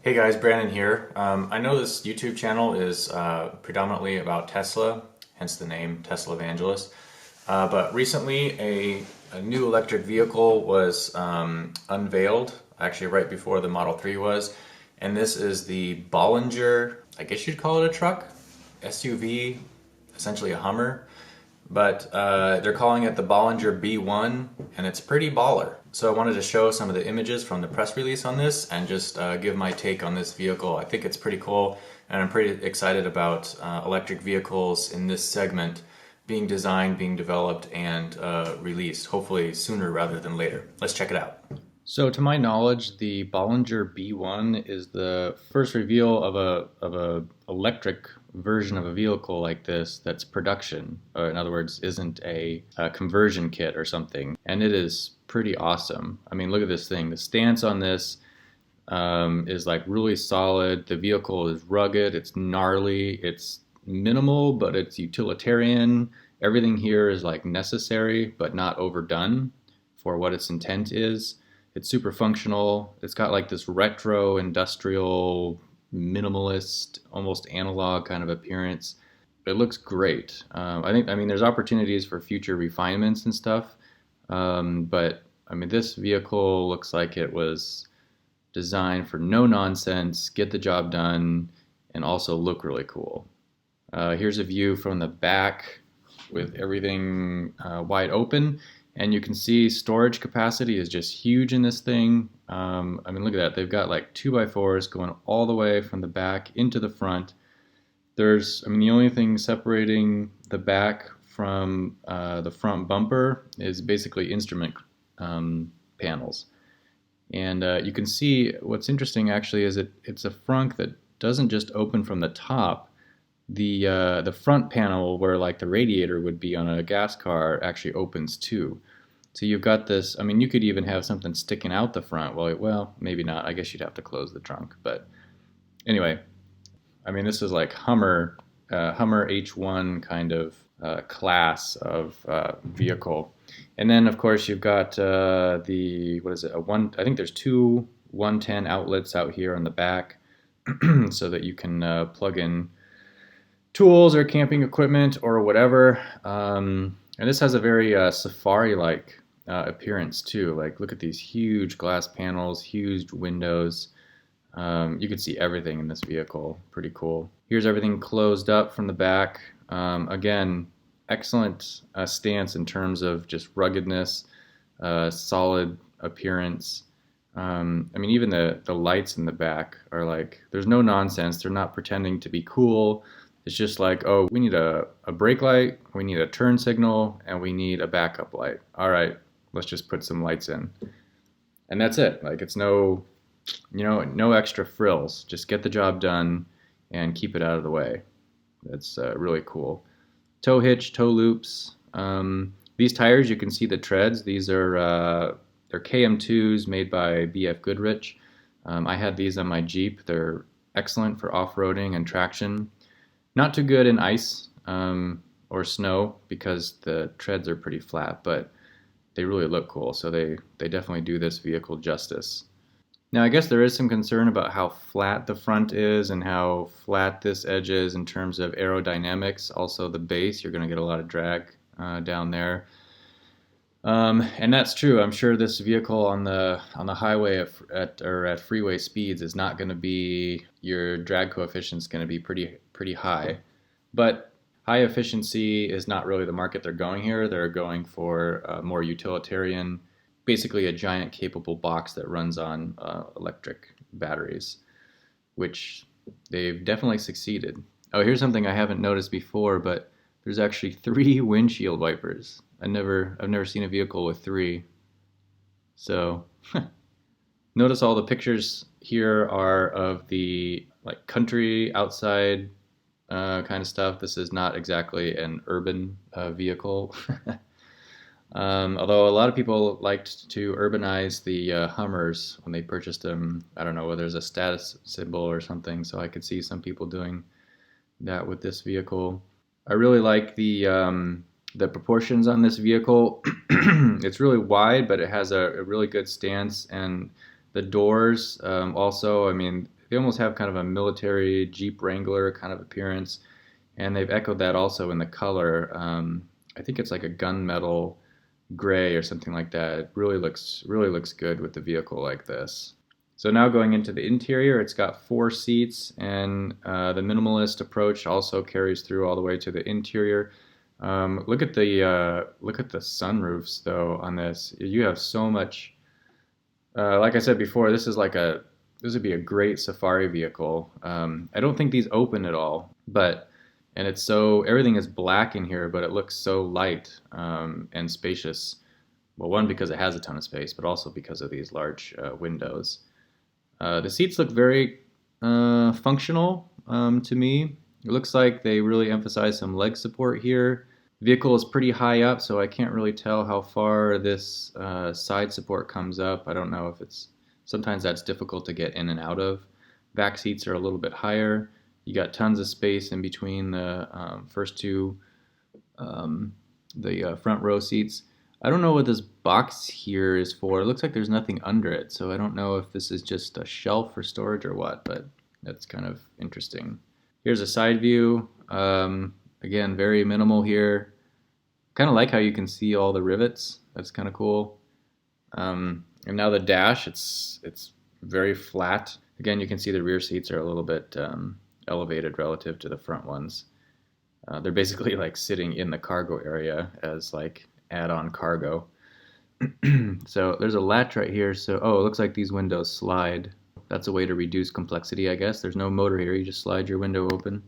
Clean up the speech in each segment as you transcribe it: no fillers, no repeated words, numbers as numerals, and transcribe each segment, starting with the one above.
Hey guys, Brandon here. I know this YouTube channel is predominantly about Tesla, hence the name Tesla Evangelist. But recently a new electric vehicle was unveiled, actually right before the Model 3 was. And this is the Bollinger, I guess you'd call it a truck, SUV, essentially a Hummer. But they're calling it the Bollinger B1, and it's pretty baller. So I wanted to show some of the images from the press release on this and just give my take on this vehicle. I think it's pretty cool, and I'm pretty excited about electric vehicles in this segment being designed, being developed, and released, hopefully sooner rather than later. Let's check it out. So to my knowledge, the Bollinger B1 is the first reveal of a electric version of a vehicle like this that's production, or in other words, isn't a conversion kit or something. And it is pretty awesome. I mean, look at this thing. The stance on this is like really solid. The vehicle is rugged, it's gnarly, it's minimal, but it's utilitarian. Everything here is like necessary, but not overdone for what its intent is. It's super functional. It's got like this retro industrial minimalist, almost analog kind of appearance. It looks great. I mean, there's opportunities for future refinements and stuff. But I mean, this vehicle looks like it was designed for no nonsense, get the job done, and also look really cool. Here's a view from the back with everything wide open. And you can see storage capacity is just huge in this thing. I mean, look at that. They've got like 2x4s going all the way from the back into the front. I mean, the only thing separating the back from the front bumper is basically instrument panels. And you can see what's interesting actually is it's a frunk that doesn't just open from the top. The front panel where like the radiator would be on a gas car actually opens too. So you've got this, I mean, you could even have something sticking out the front. Well, maybe not. I guess you'd have to close the trunk. But anyway, I mean, this is like Hummer H1 kind of class of vehicle. And then of course you've got I think there's two 110 outlets out here on the back so that you can plug in tools or camping equipment or whatever. And this has a very safari-like appearance too. Like, look at these huge glass panels, huge windows. You can see everything in this vehicle. Pretty cool. Here's everything closed up from the back. Again, excellent stance in terms of just ruggedness, solid appearance. I mean, even the lights in the back are like, there's no nonsense. They're not pretending to be cool. It's just like, oh, we need a brake light, we need a turn signal, and we need a backup light. All right, let's just put some lights in. And that's it. Like, it's no extra frills. Just get the job done and keep it out of the way. That's really cool. Tow hitch, tow loops. These tires, you can see the treads. These are they're KM2s made by BF Goodrich. I had these on my Jeep. They're excellent for off-roading and traction. Not too good in ice or snow because the treads are pretty flat, but they really look cool. So they definitely do this vehicle justice. Now, I guess there is some concern about how flat the front is and how flat this edge is in terms of aerodynamics. Also the base, you're going to get a lot of drag down there. And that's true. I'm sure this vehicle on the highway at freeway speeds is not going to be, your drag coefficient's going to be pretty high. But high efficiency is not really the market they're going here. They're going for more utilitarian, basically a giant capable box that runs on electric batteries, which they've definitely succeeded. Oh, here's something I haven't noticed before, but there's actually 3 windshield wipers. I've never seen a vehicle with 3. So notice all the pictures here are of the like country outside kind of stuff. This is not exactly an urban vehicle. Although a lot of people liked to urbanize the Hummers when they purchased them. I don't know whether there's a status symbol or something, so I could see some people doing that with this vehicle. I really like the proportions on this vehicle. It's really wide, but it has a really good stance, and the doors also, I mean, they almost have kind of a military Jeep Wrangler kind of appearance, and they've echoed that also in the color. I think it's like a gunmetal gray or something like that. It really looks good with the vehicle like this. So now going into the interior, it's got 4 seats, and the minimalist approach also carries through all the way to the interior. Look at the sunroofs though on this. You have so much. Like I said before, this would be a great safari vehicle. I don't think these open at all, but and everything is black in here, but it looks so light and spacious. Well, one, because it has a ton of space, but also because of these large windows. The seats look very functional to me. It looks like they really emphasize some leg support here. The vehicle is pretty high up, so I can't really tell how far this side support comes up. I don't know if sometimes that's difficult to get in and out of. Back seats are a little bit higher. You got tons of space in between the first two, the front row seats. I don't know what this box here is for. It looks like there's nothing under it, so I don't know if this is just a shelf for storage or what, but that's kind of interesting. Here's a side view. Again, very minimal here. Kind of like how you can see all the rivets. That's kind of cool. And now the dash, it's very flat. Again, you can see the rear seats are a little bit elevated relative to the front ones. They're basically like sitting in the cargo area as like add-on cargo. So there's a latch right here. So, it looks like these windows slide. That's a way to reduce complexity, I guess. There's no motor here. You just slide your window open.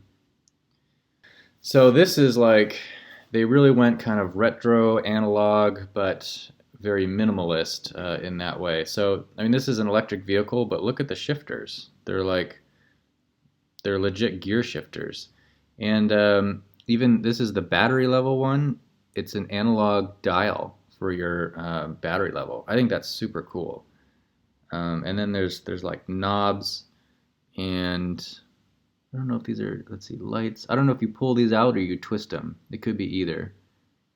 So this is like, they really went kind of retro, analog, but very minimalist in that way. So, I mean, this is an electric vehicle, but look at the shifters. They're legit gear shifters. And even this is the battery level one. It's an analog dial for your battery level. I think that's super cool. And then there's like knobs, and I don't know if these are, let's see, lights. I don't know if you pull these out or you twist them. It could be either.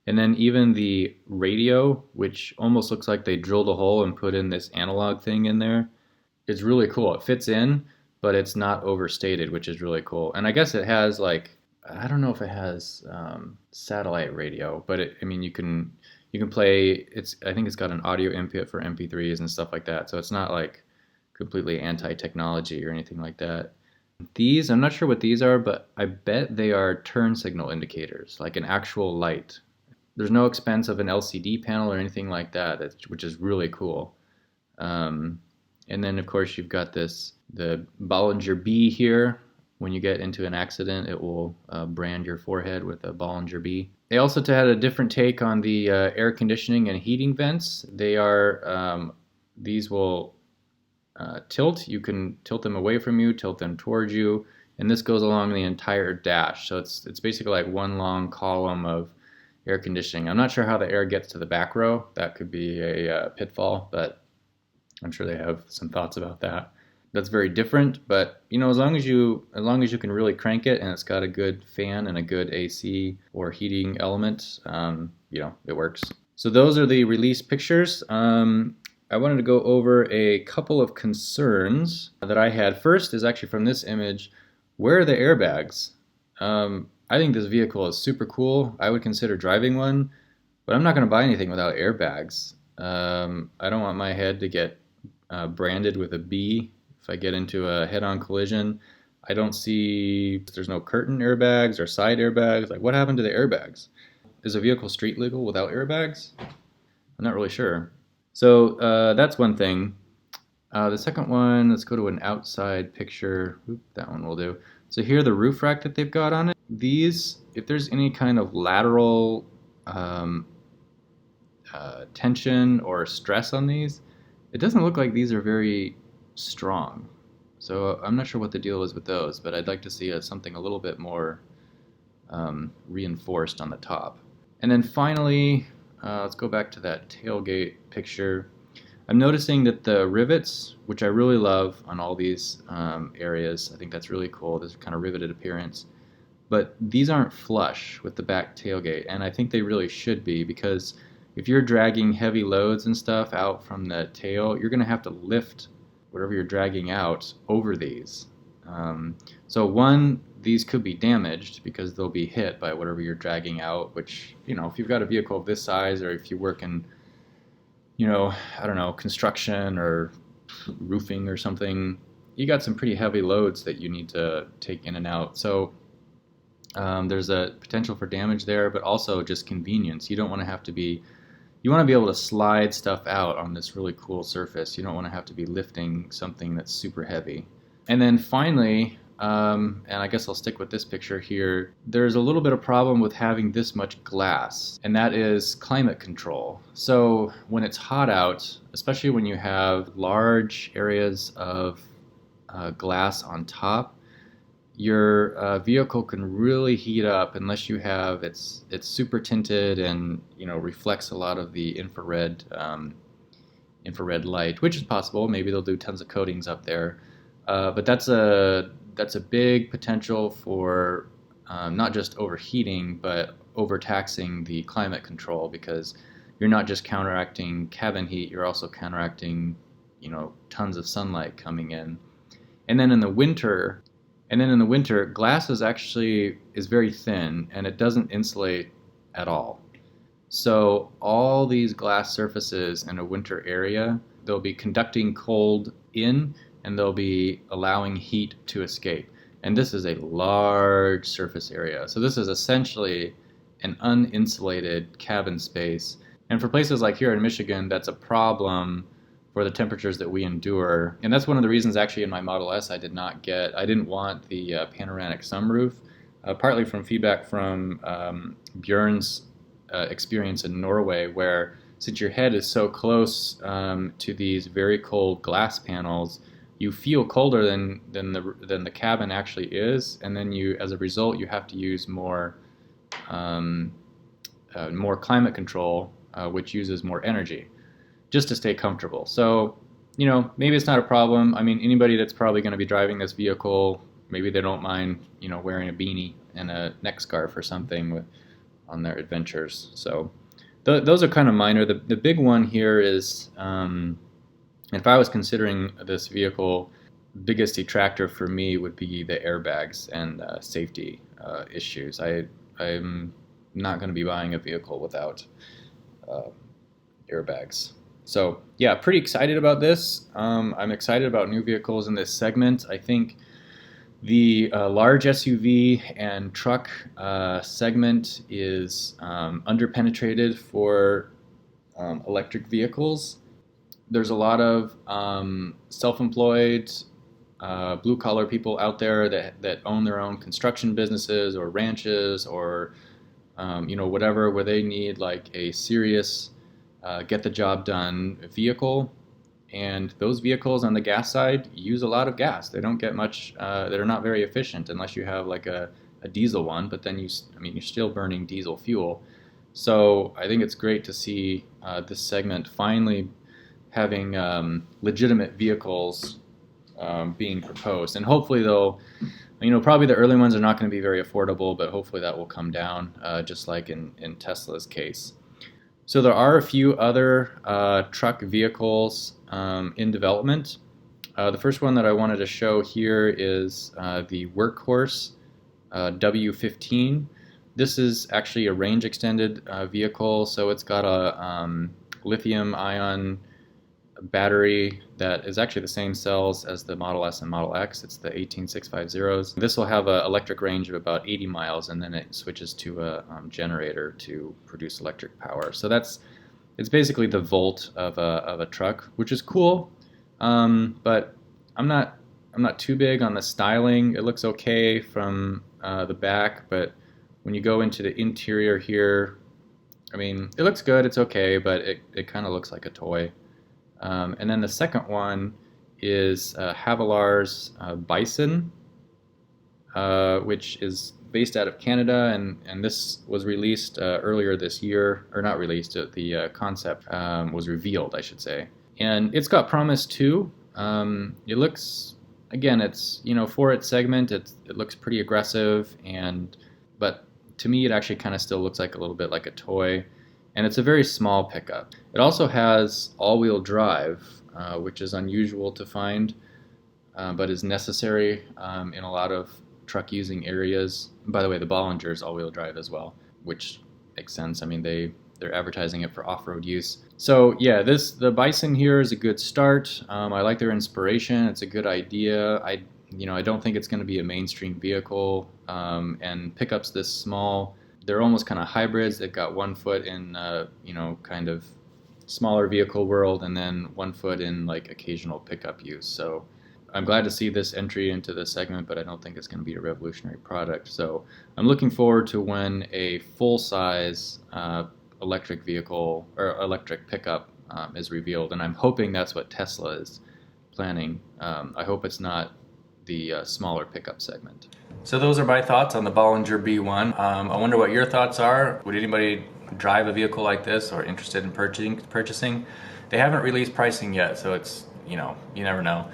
And then even the radio, which almost looks like they drilled a hole and put in this analog thing in there, is really cool. It fits in, but it's not overstated, which is really cool. And I guess it has like, I don't know if it has satellite radio, but I mean, you can play. I think it's got an audio input for MP3s and stuff like that. So it's not like completely anti-technology or anything like that. These, I'm not sure what these are, but I bet they are turn signal indicators, like an actual light. There's no expense of an LCD panel or anything like that, which is really cool. And then of course you've got the Bollinger B here. When you get into an accident, it will brand your forehead with a Bollinger B. They also had a different take on the air conditioning and heating vents. These will tilt. You can tilt them away from you, tilt them towards you, and this goes along the entire dash. So it's basically like one long column of air conditioning. I'm not sure how the air gets to the back row. That could be a pitfall, but I'm sure they have some thoughts about that. That's very different, but you know, as long as you can really crank it and it's got a good fan and a good AC or heating element, you know, it works. So those are the release pictures. I wanted to go over a couple of concerns that I had. First is actually from this image. Where are the airbags? I think this vehicle is super cool. I would consider driving one, but I'm not going to buy anything without airbags. I don't want my head to get branded with a B if I get into a head-on collision. I don't see, there's no curtain airbags or side airbags. Like, what happened to the airbags? Is a vehicle street legal without airbags? I'm not really sure. So that's one thing. The second one, let's go to an outside picture. Oop, that one will do. So here, the roof rack that they've got on it. These, if there's any kind of lateral tension or stress on these, it doesn't look like these are very strong. So I'm not sure what the deal is with those, but I'd like to see something a little bit more reinforced on the top. And then finally, let's go back to that tailgate picture. I'm noticing that the rivets, which I really love on all these areas, I think that's really cool, this kind of riveted appearance, but these aren't flush with the back tailgate, and I think they really should be, because if you're dragging heavy loads and stuff out from the tail, you're going to have to lift whatever you're dragging out over these. So one, these could be damaged because they'll be hit by whatever you're dragging out, which, you know, if you've got a vehicle of this size, or if you work in, you know, I don't know, construction or roofing or something, you got some pretty heavy loads that you need to take in and out. So there's a potential for damage there, but also just convenience. You don't want to have to be, you want to be able to slide stuff out on this really cool surface. You don't want to have to be lifting something that's super heavy. And then finally, and I guess I'll stick with this picture here, there's a little bit of problem with having this much glass, and that is climate control. So when it's hot out, especially when you have large areas of glass on top, your vehicle can really heat up unless you have it's super tinted and, you know, reflects a lot of the infrared light, which is possible. Maybe they'll do tons of coatings up there. But that's a big potential for not just overheating, but overtaxing the climate control, because you're not just counteracting cabin heat, you're also counteracting, you know, tons of sunlight coming in. And then in the winter, glass is very thin and it doesn't insulate at all. So all these glass surfaces in a winter area, they'll be conducting cold in, and they'll be allowing heat to escape. And this is a large surface area. So this is essentially an uninsulated cabin space. And for places like here in Michigan, that's a problem for the temperatures that we endure. And that's one of the reasons actually in my Model S I didn't want the panoramic sunroof, partly from feedback from Björn's experience in Norway, where since your head is so close to these very cold glass panels, you feel colder than the cabin actually is, and then as a result, you have to use more climate control, which uses more energy, just to stay comfortable. So, you know, maybe it's not a problem. I mean, anybody that's probably going to be driving this vehicle, maybe they don't mind, you know, wearing a beanie and a neck scarf or something on their adventures. So those are kind of minor. The big one here is, if I was considering this vehicle, biggest detractor for me would be the airbags and safety issues. I'm not going to be buying a vehicle without airbags. So yeah, pretty excited about this. I'm excited about new vehicles in this segment. I think the large SUV and truck segment is underpenetrated for electric vehicles. There's a lot of self-employed blue-collar people out there that own their own construction businesses or ranches or you know, whatever, where they need like a serious get the job done vehicle. And those vehicles on the gas side use a lot of gas. They don't get much, they're not very efficient unless you have like a diesel one, but then you're still burning diesel fuel. So I think it's great to see this segment finally having legitimate vehicles being proposed. And hopefully they'll, you know, probably the early ones are not going to be very affordable, but hopefully that will come down, just like in Tesla's case. So there are a few other truck vehicles in development. The first one that I wanted to show here is the Workhorse W15. This is actually a range extended vehicle, so it's got a lithium-ion battery that is actually the same cells as the Model S and Model X. It's the 18650s. This will have an electric range of about 80 miles, and then it switches to a generator to produce electric power. So it's basically the Volt of a truck, which is cool. But I'm not too big on the styling. It looks okay from the back, but when you go into the interior here, I mean, it looks good, it's okay, but it kind of looks like a toy. And then the second one is Havilar's Bison, which is based out of Canada, and this was released earlier this year, or not released, the concept was revealed, I should say. And it's got promise too. It looks, again, it's, you know, for its segment, it looks pretty aggressive, but to me it actually kind of still looks like a little bit like a toy. And it's a very small pickup. It also has all-wheel drive, which is unusual to find, but is necessary in a lot of truck using areas. And by the way, the Bollinger is all-wheel drive as well, which makes sense. I mean, they're advertising it for off-road use. So yeah, the Bison here is a good start. I like their inspiration. It's a good idea. I don't think it's going to be a mainstream vehicle, and pickups this small, they're almost kind of hybrids. They've got 1 foot in kind of smaller vehicle world, and then 1 foot in like occasional pickup use. So I'm glad to see this entry into this segment, but I don't think it's going to be a revolutionary product. So I'm looking forward to when a full-size electric vehicle or electric pickup is revealed, and I'm hoping that's what Tesla is planning. I hope it's not the smaller pickup segment. So those are my thoughts on the Bollinger B1. I wonder what your thoughts are. Would anybody drive a vehicle like this or interested in purchasing? They haven't released pricing yet, so it's, you never know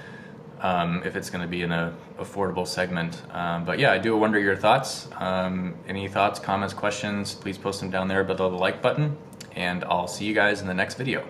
if it's going to be in an affordable segment. But yeah, I do wonder your thoughts. Any thoughts, comments, questions, please post them down there below the like button, and I'll see you guys in the next video.